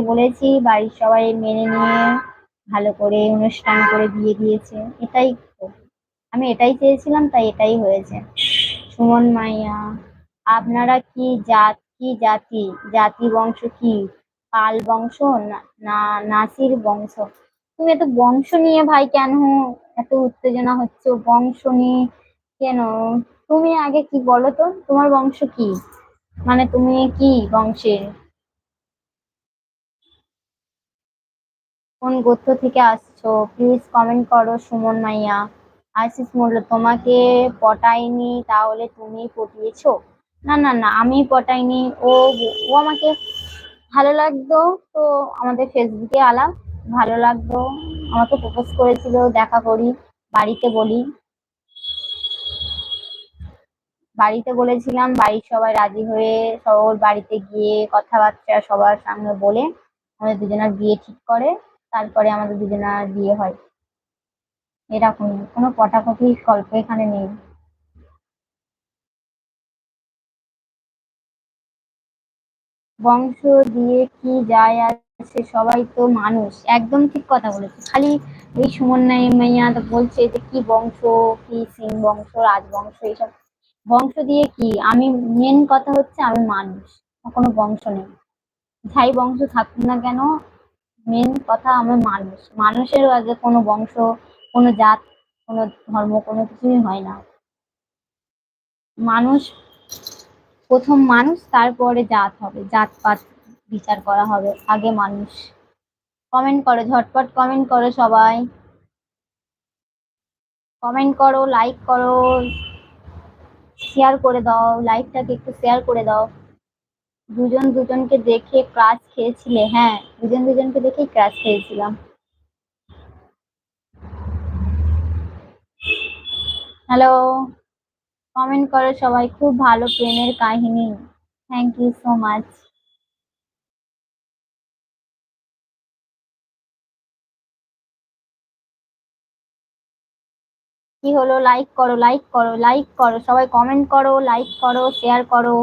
বলেছি, বাড়ির সবাই মেনে নিয়ে ভালো করে অনুষ্ঠান করে বিয়ে দিয়েছে। এটাই তো, আমি এটাই চেয়েছিলাম, তাই এটাই হয়েছে। সুমন মাইয়া, আপনারা কি জাত, কি জাতি, জাতি বংশ কি, পাল বংশ না না নাসির বংশ? তুমি এত বংশ নিয়ে ভাই কেন এত উত্তেজনা হচ্ছে, বংশ নিয়ে কেন? তুমি আগে কি বলো তো, তোমার বংশ কি, মানে তুমি কি বংশের, কোন গোত্র থেকে আসছো? প্লিজ কমেন্ট করো সুমন মাইয়া। আশিস মল্ল, তোমাকে পটায়নি তাহলে তুমি পটিয়েছো? না না না, আমি পটাইনি। ও ও আমাকে ভালো লাগতো, তো আমাদের ফেসবুকে আলাপ, ভালো লাগতো, আমাকে প্রপোজ করেছিল, দেখা করি, বাড়িতে বলি, বাড়িতে বলেছিলাম, বাড়ির সবাই রাজি হয়ে ওর বাড়িতে গিয়ে কথাবার্তা সবার সামনে বলে আমাদের দুজনের বিয়ে ঠিক করে, তারপরে আমাদের দুজনের বিয়ে হয়। এরকমই, কোনো পটাপটির গল্প এখানে নেই। বংশ দিয়ে কি যায় আসে, সবাই তো মানুষ। একদম ঠিক কথা বলেছে। খালি এই সুমন মাইয়া তো বলছে যে কি বংশ, কি সিং বংশ, রাজবংশ, এইসব বংশ দিয়ে কি, আমি মেন কথা হচ্ছে আমি মানুষ, আমার কোনো বংশ নেই। যাই বংশ থাকুক না কেন, মেন কথা আমি মানুষ। মানুষের আগে কোনো বংশ, কোনো জাত, কোনো ধর্ম, কোনো কিছুই হয় না। মানুষ প্রথম মানুষ, তারপরে জাত হবে, জাতপাত বিচার করা হবে, আগে মানুষ। কমেন্ট করো, ঝটপট কমেন্ট করো সবাই, কমেন্ট করো, লাইক করো, শেয়ার করে দাও, লাইভটাকে একটু শেয়ার করে দাও। দুজন দুজনকে দেখে ক্রাশ খেয়েছিলে? হ্যাঁ, দুজন দুজনকে দেখেই ক্রাশ খেয়েছিলাম। হ্যালো, কমেন্ট করো সবাই, খুব ভালো প্রেমের কাহিনী। Thank you so much. কি হলো? লাইক করো, লাইক করো, লাইক করো সবাই, কমেন্ট করো, লাইক করো, শেয়ার করো,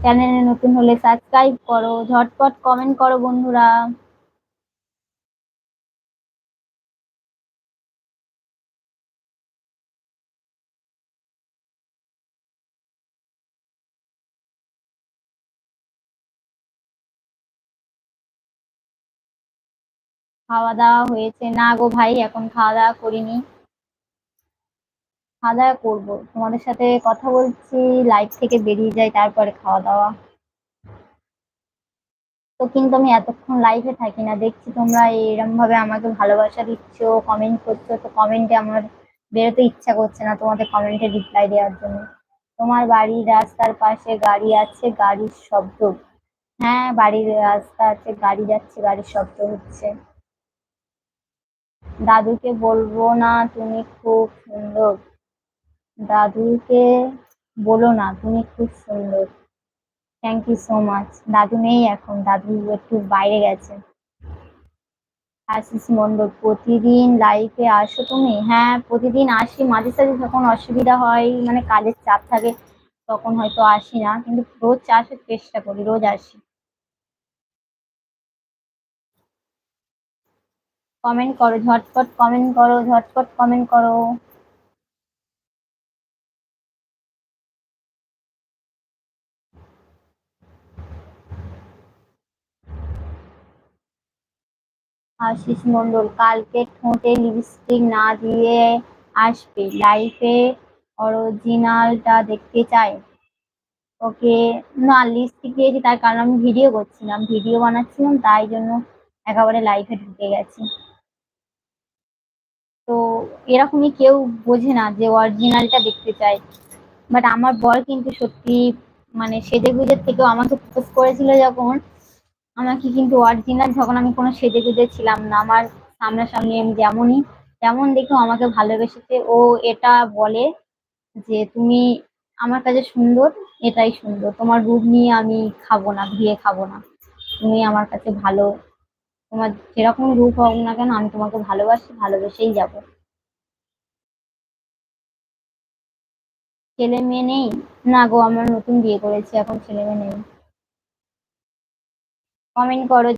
চ্যানেলে নতুন হলে সাবস্ক্রাইব করো, ঝটপট কমেন্ট করো বন্ধুরা। খাওয়া দাওয়া হয়েছে? না গো ভাই, এখন খাওয়া দাওয়া করিনি, খাওয়া দাওয়া করবো, তোমাদের সাথে কথা বলছি, লাইভ থেকে বেরিয়ে যাই, তারপরে খাওয়া দাওয়া। তো কিন্তু আমি এতক্ষণ লাইভে থাকি না, দেখছি তোমরা এরকম ভাবে আমাকে ভালোবাসা দিচ্ছ, কমেন্ট করছো, তো কমেন্টে আমার বেরোতে ইচ্ছা করছে না তোমাদের কমেন্টে রিপ্লাই দেওয়ার জন্য। তোমার বাড়ির রাস্তার পাশে গাড়ি আছে, গাড়ির শব্দ? হ্যাঁ, বাড়ির রাস্তা আছে, গাড়ি যাচ্ছে, গাড়ির শব্দ হচ্ছে। দাদুকে বলবো না তুমি খুব সুন্দর? দাদুকে বলো না তুমি খুব সুন্দর। Thank you so much. দাদু নেই এখন, দাদু একটু বাইরে গেছে। আশিস মন্ডল, প্রতিদিন লাইফে আসো তুমি? হ্যাঁ, প্রতিদিন আসি, মাঝে সাঝে যখন অসুবিধা হয়, মানে কাজের চাপ থাকে, তখন হয়তো আসি না, কিন্তু রোজ আসার চেষ্টা করি, রোজ আসি। কমেন্ট করো, ঝটপট কমেন্ট করো, ঝটপট কমেন্ট করো। আশিস মন্ডল, কালকে ঠোঁটে লিপস্টিক না দিয়ে আসবে লাইফে, অরিজিনালটা দেখতে চাই। ওকে। না, লিপস্টিক দিয়েছি তার কারণ আমি ভিডিও করছিলাম, ভিডিও বানাচ্ছিলাম, তাই জন্য একেবারে লাইফে ঢুকে গেছি। তো এরকমই কেউ বোঝে না যে অরিজিনালটা দেখতে চায়। বাট আমার বর কিন্তু সত্যি, মানে সেজেগুজের থেকেও আমাকে প্রপোজ করেছিল যখন, আমাকে কিন্তু অরিজিনাল, যখন আমি কোনো সেজেগুজে ছিলাম না, আমার সামনাসামনি আমি যেমনই, তেমন দেখেও আমাকে ভালোবেসেছে। ও এটা বলে যে তুমি আমার কাছে সুন্দর, এটাই সুন্দর, তোমার রূপ নিয়ে আমি খাবো না, ভিয়ে খাবো না, তুমি আমার কাছে ভালো, তোমার যেরকম রূপ হোক না কেন, আমি তোমাকে ভালোবাসি, ভালোবেসেই যাবো। ছেলে মেয়ে নেই? না গো, আমরা নতুন বিয়ে করেছি, এখন ছেলে মেয়ে নেই। কমেন্ট করো।